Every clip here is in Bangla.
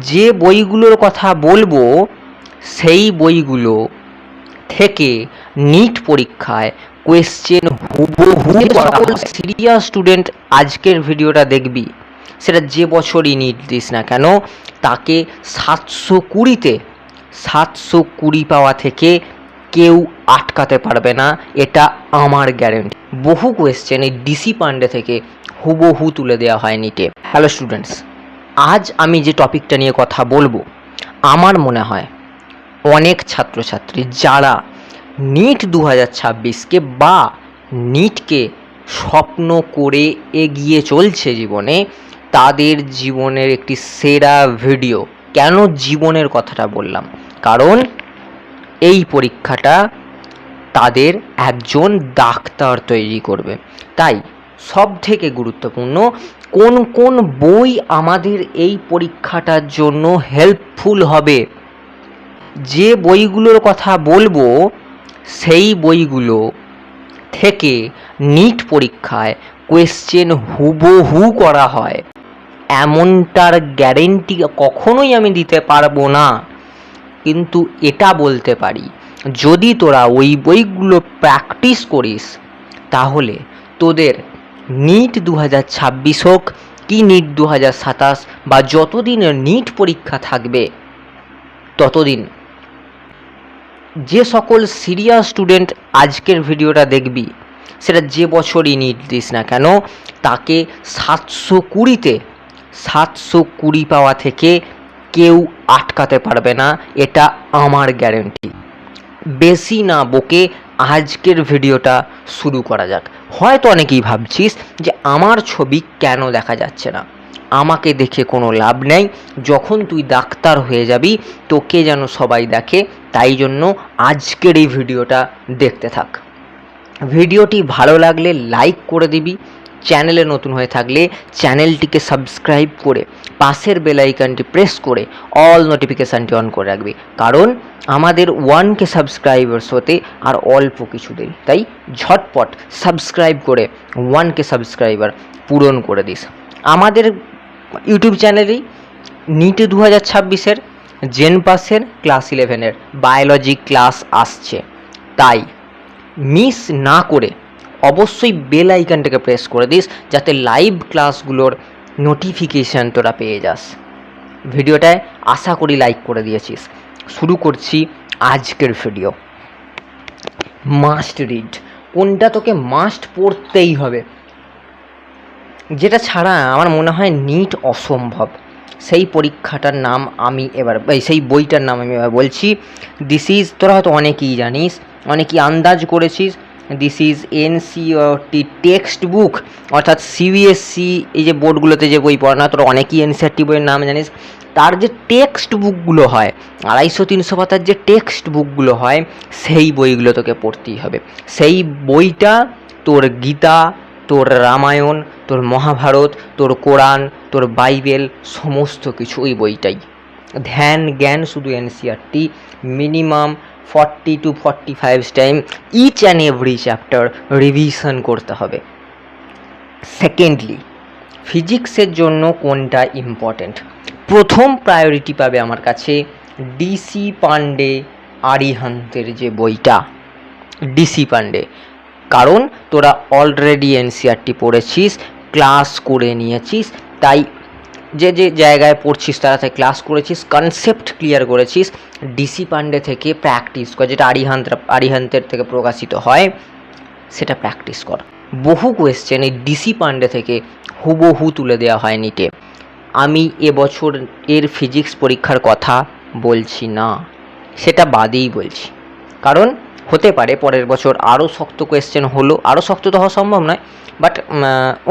যে বইগুলোর কথা বলবো সেই বইগুলো থেকে নিট পরীক্ষায় কোয়েশ্চেন হুবহু সকল সিরিয়াস স্টুডেন্ট আজকের ভিডিওটা দেখবি, সেটা যে বছরই নিট দিস না কেন, তাকে 720 পাওয়া থেকে কেউ আটকাতে পারবে না, এটা আমার গ্যারেন্টি। বহু কোয়েশ্চেন এই ডিসি পান্ডে থেকে হুবহু তুলে দেওয়া হয় নিটে। হ্যালো স্টুডেন্টস, আজ আমি যে টপিকটা নিয়ে কথা বলবো, আমার মনে হয় অনেক ছাত্রছাত্রী যারা নিট 2026কে বা নিটকে স্বপ্ন করে এগিয়ে চলছে জীবনে, তাদের জীবনের একটি সেরা ভিডিও। কেন জীবনের কথাটা বললাম? কারণ এই পরীক্ষাটা তাদের একজন ডাক্তার তৈরি করবে। তাই সব থেকে গুরুত্বপূর্ণ কোন কোন বই আমাদের এই পরীক্ষাটার জন্য হেল্পফুল হবে, যে বইগুলোর কথা বলবো সেই বইগুলো থেকে নিট পরীক্ষায় কোয়েশ্চেন হুবহু করা হয়, এমনটার গ্যারেন্টি কখনোই আমি দিতে পারবো না। কিন্তু এটা বলতে পারি, যদি তোরা ওই বইগুলো প্র্যাকটিস করিস তাহলে তোদের নিট 2026 হোক কি নিট 2027 বা যতদিন নিট পরীক্ষা থাকবে ততদিন যে সকল সিরিয়াস স্টুডেন্ট আজকের ভিডিওটা দেখবি, সেটা যে বছরই নিট দিস না কেন, তাকে 720 পাওয়া থেকে কেউ আটকাতে পারবে না, এটা আমার গ্যারেন্টি। বেশি না বকে আজকের ভিডিওটা শুরু করা যাক। হয়তো অনেকেই ভাবছিস যে আমার ছবি কেন দেখা যাচ্ছে না, আমাকে দেখে কোনো লাভ নেই, যখন তুই ডাক্তার হয়ে যাবি তোকে যেন সবাই দেখে, তাই জন্য আজকের এই ভিডিওটা দেখতে থাক। ভিডিওটি ভালো লাগলে লাইক করে দিবি, চ্যানেলে নতুন হয়ে থাকলে চ্যানেলটিকে সাবস্ক্রাইব করে পাশের বেল আইকনটি প্রেস করে অল নোটিফিকেশানটি অন করে রাখবি, কারণ আমাদের 1K সাবস্ক্রাইবার্স হতে আর অল্প কিছু দেরি, তাই ঝটপট সাবস্ক্রাইব করে 1K সাবস্ক্রাইবার পূরণ করে দিস। আমাদের ইউটিউব চ্যানেলেই নিট 2026-এর জেন পাসের ক্লাস 11-এর বায়োলজি ক্লাস আসছে, তাই মিস না করে অবশ্যই বেল আইকনটাকে প্রেস করে দিস, যাতে লাইভ ক্লাসগুলোর নোটিফিকেশান তোরা পেয়ে যাস। ভিডিওটায় আশা করি লাইক করে দিয়েছিস। শুরু করছি আজকের ভিডিও। মাস্ট রিড, কোনটা তোকে মাস্ট পড়তেই হবে, যেটা ছাড়া আমার মনে হয় নিট অসম্ভব, সেই পরীক্ষাটার নাম আমি এবার সেই বইটার নাম আমি এবার বলছি। দিস ইজ, তোরা হয়তো অনেকেই জানিস, অনেকেই আন্দাজ করেছিস, this is NCERT text book, অর্থাৎ সিবিএসসি এই যে বোর্ডগুলোতে যে বই পড়ানো, তোরা অনেকেই এনসিইআরটি বইয়ের নাম জানিস। তার যে টেক্সট বুকগুলো হয় 250-300 পাতার যে টেক্সট বুকগুলো হয়, সেই বইগুলো তোকে পড়তেই হবে। সেই বইটা তোর গীতা, তোর রামায়ণ, তোর মহাভারত, তোর কোরআন, তোর বাইবেল, সমস্ত কিছু ওই বইটাই। ধ্যান জ্ঞান শুধু NCERT, minimum 40 to 45 time each and every chapter revision করতে হবে। সেকেন্ডলি, ফিজিক্সের জন্য কোনটা ইম্পর্ট্যান্ট? প্রথম প্রায়োরিটি পাবে আমার কাছে ডিসি পান্ডে আরিহান্তের যে বইটা, ডিসি পান্ডে। কারণ তোরা অলরেডি এনসিইআরটি পড়েছিস, ক্লাস করে নিয়েছিস, তাই যে যে জায়গায় পড়ছিস তারা ক্লাস করেছিস, কনসেপ্ট ক্লিয়ার করেছিস, ডিসি পান্ডে থেকে প্র্যাকটিস কর, যেটা আরিহান্তের থেকে প্রকাশিত হয় সেটা প্র্যাকটিস কর। বহু কোয়েশ্চেন এই ডিসি পান্ডে থেকে হুবহু তুলে দেওয়া হয় নিটে। আমি এবছর এর ফিজিক্স পরীক্ষার কথা বলছি না, সেটা বাদেই বলছি, কারণ হতে পারে পরের বছর আরও শক্ত কোয়েশ্চেন হলো, আরও শক্ত তো হওয়া সম্ভব নয়, বাট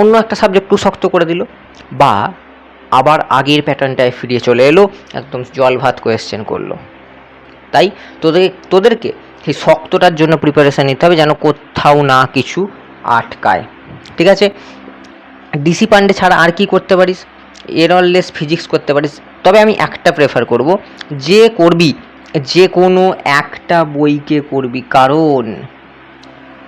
অন্য একটা সাবজেক্ট একটু শক্ত করে দিল, বা আবার আগের প্যাটার্নটায় ফিরিয়ে চলে এলো, একদম জল ভাত কোয়েশ্চেন করলো। তাই তোদেরকে সেই শক্তটার জন্য প্রিপারেশান নিতে হবে, যেন কোথাও না কিছু আটকায়। ঠিক আছে, ডিসি পান্ডে ছাড়া আর কি করতে পারিস? এররলেস ফিজিক্স করতে পারিস, তবে আমি একটা প্রেফার করব, যে করবি যে কোনো একটা বইকে করবি,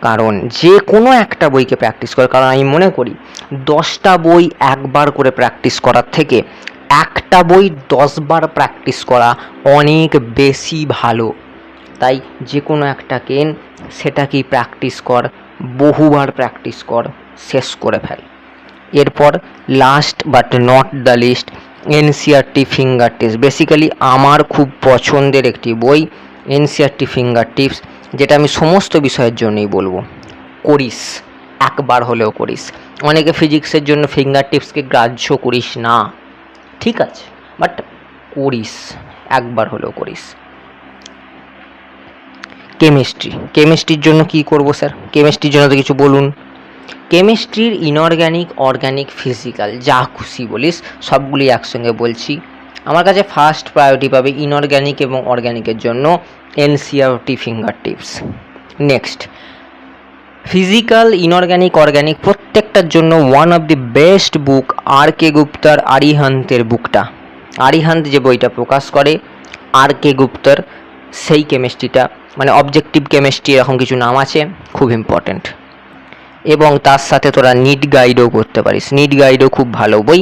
কারণ যে কোনো একটা বইকে প্র্যাকটিস কর। কারণ আমি মনে করি 10টা বই একবার করে প্র্যাকটিস করার থেকে একটা বই 10 বার প্র্যাকটিস করা অনেক বেশি ভালো। তাই যে কোনো একটা কেন, সেটাকেই প্র্যাকটিস কর, বহুবার প্র্যাকটিস কর, শেষ করে ফেল। এরপর last but not the least, NCERT finger tips. Basically আমার খুব পছন্দের একটি বই এনসিইআরটি ফিঙ্গার টিপস, যেটা আমি সমস্ত বিষয়ের জন্যই বলবো, করিস, একবার হলেও করিস। অনেকে ফিজিক্সের জন্য ফিঙ্গার টিপসকে গ্রাহ্য করিস না, ঠিক আছে, বাট করিস, একবার হলেও করিস। কেমিস্ট্রির জন্য কি করব স্যার? কেমিস্ট্রির জন্য তো কিছু বলুন। কেমিস্ট্রির ইনঅর্গ্যানিক, অর্গ্যানিক, ফিজিক্যাল, যা খুশি বলিস সবগুলি একসঙ্গে বলছি। আমার কাছে ফার্স্ট প্রায়োরিটি পাবে ইনঅর্গ্যানিক এবং অর্গ্যানিকের জন্য NCERT finger tips. Next physical, inorganic, organic প্রত্যেকটার জন্য one of the best book R K গুপ্তার আরিহান্তের বুকটা। আরিহান্ত যে বইটা প্রকাশ করে আর কে গুপ্তার, সেই কেমিস্ট্রিটা, মানে অবজেক্টিভ কেমিস্ট্রি এরকম কিছু নাম আছে, খুব ইম্পর্ট্যান্ট। এবং তার সাথে তোরা নিট গাইডও করতে পারিস, নিট গাইডও খুব ভালো বই,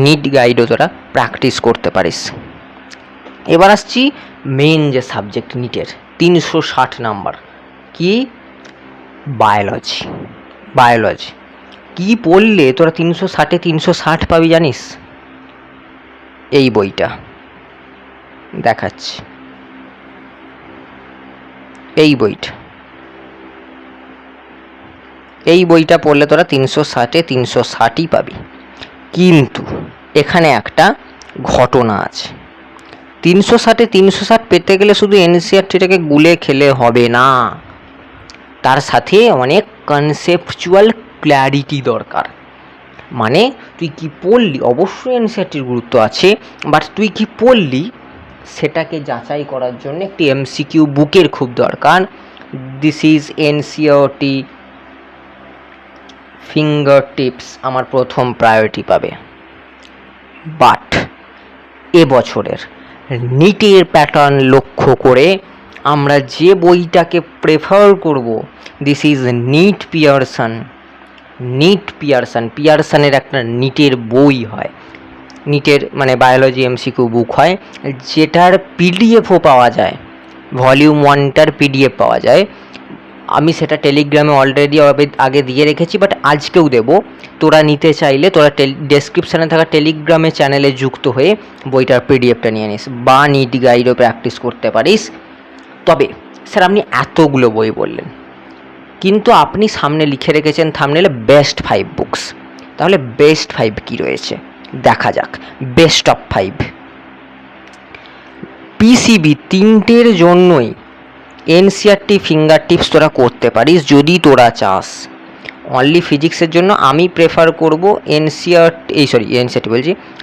নিট গাইডও তোরা প্র্যাকটিস করতে পারিস। এবার আসছি মেন যে সাবজেক্ট নিটের 360 নাম্বার, কি? বায়োলজি। কি পড়লে তোরা 360-এ 360 পাবি জানিস? এই বইটা দেখাচ্ছি, এই বইটা পড়লে তোরা 360-এ 360ই পাবি। কিন্তু এখানে একটা ঘটনা আছে, 360-এ 360 পেতে গেলে শুধু এনসিইআরটিটাকে গুলে খেলে হবে না, তার সাথে অনেক কনসেপচুয়াল ক্ল্যারিটি দরকার। মানে তুই কি পড়লি, অবশ্যই এনসিইআরটির গুরুত্ব আছে, বাট তুই কি পড়লি সেটাকে যাচাই করার জন্য একটি এমসিকিউ বুকের খুব দরকার। This is NCERT finger tips আমার প্রথম প্রায়োরিটি পাবে। বাট এবছরের নিটের প্যাটার্ন লক্ষ্য করে আমরা যে বইটাকে প্রেফার করব, দিস ইজ পিয়ারসনের একটা নিটের বই হয়, নিটের মানে বায়োলজি এমসিকিউ বুক হয়, যেটার পিডিএফও পাওয়া যায়, ভলিউম 1টার পিডিএফ পাওয়া যায়। আমি সেটা টেলিগ্রামে অলরেডি আগে দিয়ে রেখেছি, বাট আজকেও দেব। তোরা নিতে চাইলে তোরা ডেসক্রিপশানে থাকা টেলিগ্রামে চ্যানেলে যুক্ত হয়ে বইটার পিডিএফটা নিয়ে নিস, বা নিট গাইডও প্র্যাকটিস করতে পারিস। তবে স্যার আপনি এতগুলো বই বললেন, কিন্তু আপনি সামনে লিখে রেখেছেন থাম্বনেলে বেস্ট 5 বুকস, তাহলে বেস্ট 5 কী রয়েছে দেখা যাক। বেস্ট অফ 5 পিসিবি 3টের জন্যই এনসিইআরটি ফিঙ্গার টিপস তোরা করতে পারিস যদি তোরা চাস। অনলি ফিজিক্সের জন্য আমি প্রেফার করব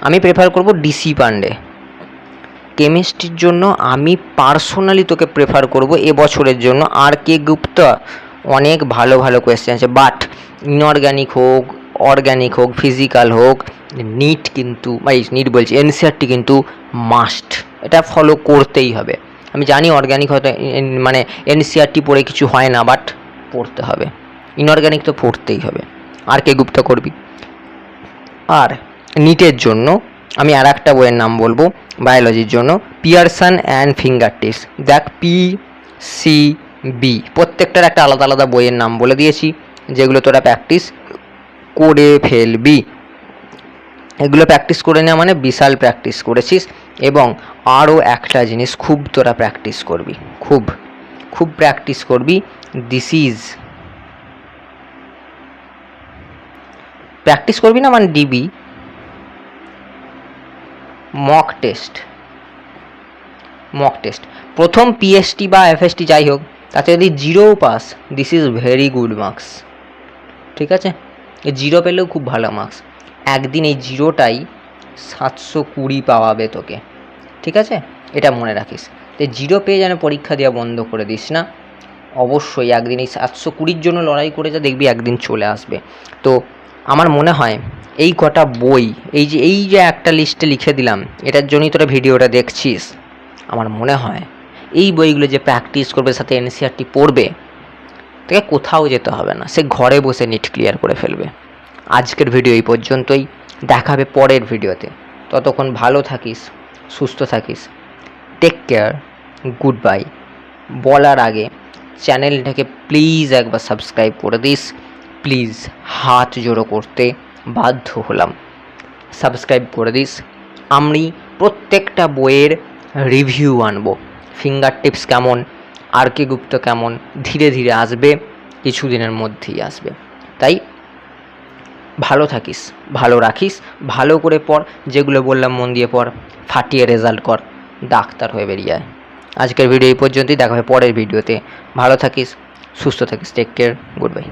আমি প্রেফার করব ডিসি পান্ডে। কেমিস্ট্রির জন্য আমি পার্সোনালি তোকে প্রেফার করব এবছরের জন্য আর কে গুপ্তা, অনেক ভালো ভালো কোয়েশ্চেন আছে। বাট ইনঅর্গ্যানিক হোক, অর্গ্যানিক হোক, ফিজিক্যাল হোক, এনসিইআরটি কিন্তু মাস্ট, এটা ফলো করতেই হবে। আমি জানি অর্গ্যানিক হয়তো মানে এনসিইআরটি পড়ে কিছু হয় না, বাট পড়তে হবে। ইনঅর্গ্যানিক তো পড়তেই হবে, আর কে গুপ্তা করবি। আর নিটের জন্য আমি আর একটা বইয়ের নাম বলবো বায়োলজির জন্য, পিয়ারসন অ্যান্ড ফিঙ্গার টিপস। দেখ পিসিবি প্রত্যেকটার একটা আলাদা আলাদা বইয়ের নাম বলে দিয়েছি, যেগুলো তোরা প্র্যাকটিস করে ফেলবি। এগুলো প্র্যাকটিস করে নেওয়া মানে বিশাল প্র্যাকটিস করেছিস। এবং আরও একটা জিনিস খুব তোরা প্র্যাকটিস করবি, খুব প্র্যাকটিস করবি। প্র্যাকটিস করবি না মানে ডিবি মক টেস্ট প্রথম পিএসটি বা এফএসটি যাই হোক, তাতে যদি 0 pass, this is very good marks, ঠিক আছে? 0 পেলেও খুব ভালো মার্কস। একদিন এই 0টাই 720 পাওয়াবে তোকে, ঠিক আছে? এটা মনে রাখিস। তো 0 পেয়ে যেন পরীক্ষা দেওয়া বন্ধ করে দিস না। অবশ্যই একদিন এই 720-র জন্য লড়াই করে যা, দেখবি একদিন চলে আসবে। তো আমার মনে হয় এই কটা বই, এই যে একটা লিস্টে লিখে দিলাম, এটার জন্যই তোরা ভিডিওটা দেখছিস। আমার মনে হয় এই বইগুলো যে প্র্যাকটিস করবে, সাথে এনসিইআরটি পড়বে, তাকে কোথাও যেতে হবে না, সে ঘরে বসে নিট ক্লিয়ার করে ফেলবে। আজকের ভিডিও এই পর্যন্তই, দেখা হবে পরের ভিডিওতে। ততক্ষণ ভালো থাকিস, সুস্থ থাকিস। Take care, good bye. বলার আগে চ্যানেলটাকে প্লিজ একবার সাবস্ক্রাইব করে দিস, প্লিজ, হাত জোড়ো করতে বাধ্য হলাম, সাবস্ক্রাইব করে দিস। আমি প্রত্যেকটা বইয়ের রিভিউ আনবো। ফিঙ্গার টিপস কেমন, আর কে গুপ্ত কেমন, ধীরে ধীরে আসবে, কিছুদিনের মধ্যেই আসবে। তাই ভালো থাকিস, ভালো রাখিস, ভালো করে পড়, যেগুলো বললাম মন দিয়ে পড়, ফাটিয়ে রেজাল্ট কর, ডাক্তার হয়ে বেরিয়ে আয়। আজকের ভিডিও এই পর্যন্তই, দেখা হবে পরের ভিডিওতে। ভালো থাকিস, সুস্থ থাকিস, টেক কেয়ার, গুড বাই।